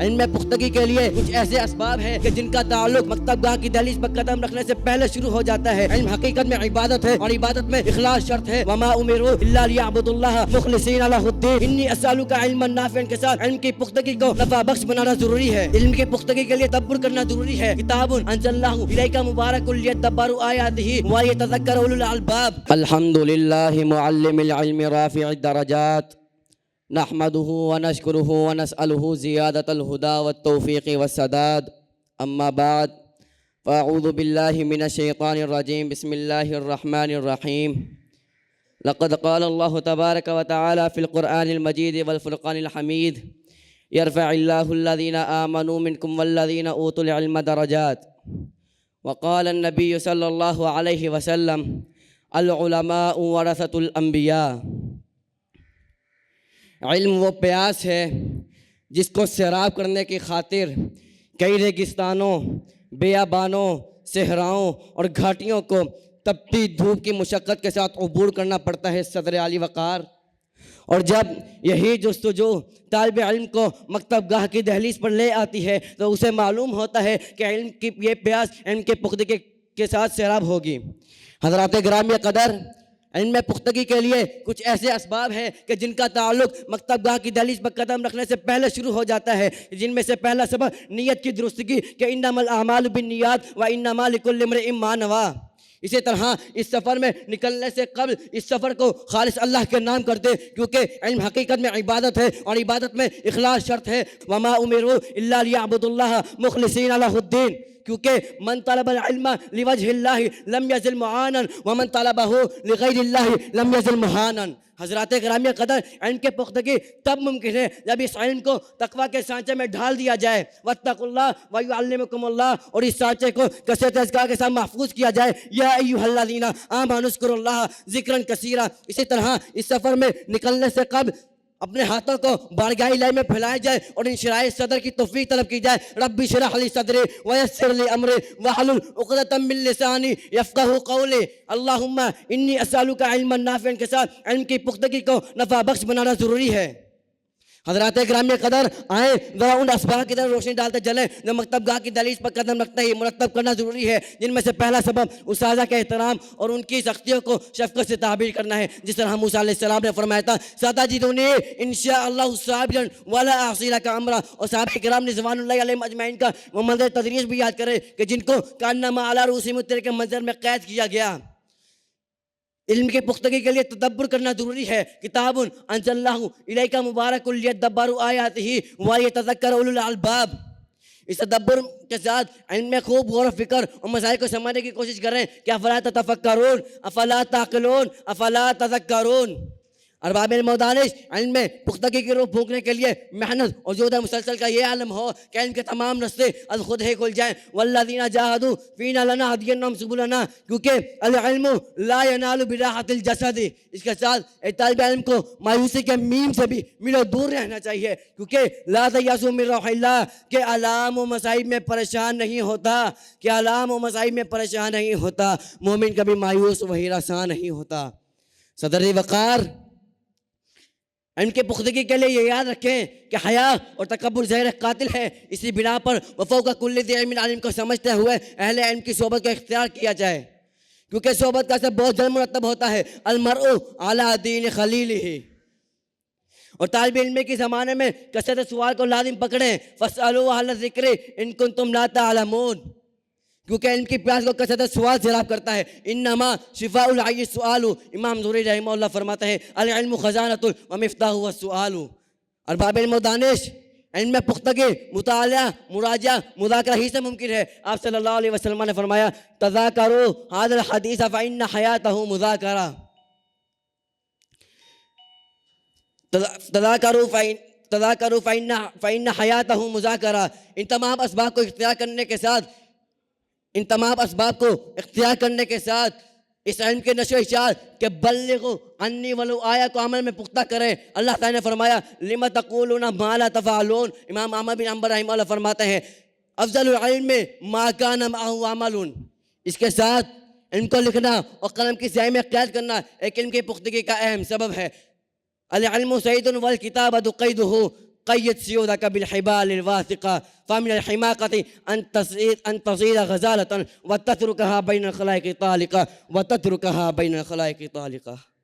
علم میں پختگی کے لیے کچھ ایسے اسباب ہیں کہ جن کا تعلق مکتب گاہ کی دہلیز پر قدم رکھنے سے پہلے شروع ہو جاتا ہے۔ علم حقیقت میں عبادت ہے اور عبادت میں اخلاص شرط ہے۔ وما امروا الا ليعبدوا الله مخلصین لہ الدین انی اسالک علما نافعا کے ساتھ علم کی پختگی کو نفع بخش بنانا ضروری ہے۔ علم کی پختگی کے لیے تدبر کرنا ضروری ہے۔ کتاب انزلناہ الیک مبارک لیدبروا آیاتہ ولیتذکر اولو الالباب۔ الحمد للہ معلم العلم رافع الدرجات، نحمده ونشکره ونسأله زیادة الہدى والتوفیق والسداد، اما بعد فاعوذ باللہ من الشیطان الرجیم، بسم اللہ الرحمن الرحیم۔ لقد قال اللہ تبارک وتعالی فی القرآن المجید والفرقان الحمید، یرفع اللہ الذین آمنوا منکم والذین اوتوا العلم درجات، وقال النبی صلی اللہ علیہ وسلم العلماء ورثۃ الانبیاء۔ علم وہ پیاس ہے جس کو سیراب کرنے کی خاطر کئی ریگستانوں، بیابانوں، صحراؤں اور گھاٹیوں کو تپتی دھوپ کی مشقت کے ساتھ عبور کرنا پڑتا ہے صدر علی وقار۔ اور جب یہی جستجو طالب علم کو مکتب گاہ کی دہلیز پر لے آتی ہے تو اسے معلوم ہوتا ہے کہ علم کی یہ پیاس علم کے پختگی کے ساتھ سیراب ہوگی۔ حضرات گرامی قدر، علم میں پختگی کے لیے کچھ ایسے اسباب ہیں کہ جن کا تعلق مکتب گاہ کی دہلیز پر قدم رکھنے سے پہلے شروع ہو جاتا ہے، جن میں سے پہلا سبب نیت کی درستگی کہ انما الاعمال بالنیات وانما لکل امرئ ما نویٰ۔ اسی طرح اس سفر میں نکلنے سے قبل اس سفر کو خالص اللہ کے نام کر دے، کیونکہ علم حقیقت میں عبادت ہے اور عبادت میں اخلاص شرط ہے۔ وما امروا الا ليعبدوا الله مخلصین لہ الدین، کیونکہ من طلب العلم لوجہ اللہ لم یزل معانا ومن طلبہ لغیر اللہ لم یزل مہانا۔ حضرات گرامی قدر، علم کے پختگی تب ممکن ہے جب اس علم کو تقوی کے سانچے میں ڈھال دیا جائے، واتقوا اللہ ویعلمکم اللہ، اور اس سانچے کو کثرت اذکار کے ساتھ محفوظ کیا جائے، یا ایھا الذین آمنوا اذکروا اللہ ذکرا کثیرا۔ اسی طرح اس سفر میں نکلنے سے قبل اپنے ہاتھوں کو بارگاہ الہی میں پھیلائے جائے اور انشراح صدر کی توفیق طلب کی جائے۔ رب اشرح لی صدری ویسر لی امری واحلل عقدۃ من لسانی یفقہوا قولی۔ اللہم انی اسألک علما نافعا کے ساتھ علم کی پختگی کو نفع بخش بنانا ضروری ہے۔ حضرات گرامی قدر، آئیں ذرا ان اسباب کی طرف روشنی ڈالتے چلیں جو مکتب گاہ کی دہلیز پر قدم رکھتے ہی مرتب کرنا ضروری ہے، جن میں سے پہلا سبب اساتذہ کے احترام اور ان کی سختیوں کو شفقت سے تعبیر کرنا ہے، جس طرح موسیٰ علیہ السلام نے فرمایا تھا ستجدنی انشاءاللہ صابرا ولا اعصی لک امرا۔ اور صحابہ کرام رضوان اللہ علیہم اجمعین کا وہ منظر تدریس بھی یاد کرے کہ جن کو کانما علی رؤوسہم الطیر کے منظر میں قید کیا گیا۔ علم کے پختگی کے لیے تدبر کرنا ضروری ہے۔ کتاب انزلناہ الیک مبارک لیدبروا آیاتہ ولیتذکر اولو الالباب۔ اس تدبر کے ساتھ علم میں خوب غور و فکر اور مسائل کو سمجھنے کی کوشش کریں کہ افلا تتفکرون، افلا تعقلون، افلا تذکرون۔ ارباب علم و دانش، علم میں پختگی کی روح پھونکنے کے لیے محنت اور جہد مسلسل کا یہ عالم ہو کہ علم کے تمام رستے از خود ہی کھل جائیں۔ والذین جاہدوا فینا لنہدینہم سبلنا، کیونکہ العلم لا ینال براحۃ الجسد۔ اس کے ساتھ ایک طالب علم کو مایوسی کے میم سے بھی میلوں دور رہنا چاہیے، کیونکہ لا تیأسوا من روح اللہ، کہ علام و مصائب میں پریشان نہیں ہوتا، کہ علام و مصائب میں پریشان نہیں ہوتا، مومن کبھی مایوس و ہراساں نہیں ہوتا۔ صدر وقار، علم کے پختگی کے لیے یہ یاد رکھیں کہ حیا اور تکبر زہر قاتل ہے، اسی بنا پر وفوق کل ذی علم علم کو سمجھتے ہوئے اہل علم کی صحبت کو اختیار کیا جائے، کیونکہ صحبت کا سے بہت جلد مرتب ہوتا ہے۔ المرء علی دین خلیلہ۔ اور طالب علم کے زمانے میں کثرت سوال کو لازم پکڑیں، فاسألوا اہل الذکر ان کنتم لا تعلمون، کیونکہ علم کی پیاس کو کثرت سوال سیراب کرتا ہے۔ انما شفاء العی السؤال، امام زہری رحمہ اللہ فرماتے ہیں العلم خزانۃ ومفتاح السؤال۔ ارباب علم و دانش، علم میں پختگی مطالعہ، مراجعہ، مذاکرہ ہی سے ممکن ہے۔ آپ صلی اللہ علیہ وسلم نے فرمایا تذاکروا ھذا الحدیث فإن حیاتہ مذاکرہ، تذاکروا فإن حیاتہ مذاکرہ۔ ان تمام اسباب کو اختیار کرنے کے ساتھ اس علم کے نشر و اشاعت کہ بلغوا عنی ولو آیہ کو عمل میں پختہ کریں۔ اللہ تعالیٰ نے فرمایا لم تقولون ما لا تفعلون۔ امام احمد بن حنبل رحمہ اللہ فرماتے ہیں افضل العلم ما کان معہ عمل۔ اس کے ساتھ علم کو لکھنا اور قلم کی سیاہی میں قید کرنا ایک علم کی پختگی کا اہم سبب ہے۔ العلم سعید والکتابۃ قیدہ، قید سیودک بالحبال الواثقہ فمن الحماقة أن تصير غزالة وتتركها بين الخلائق طالقة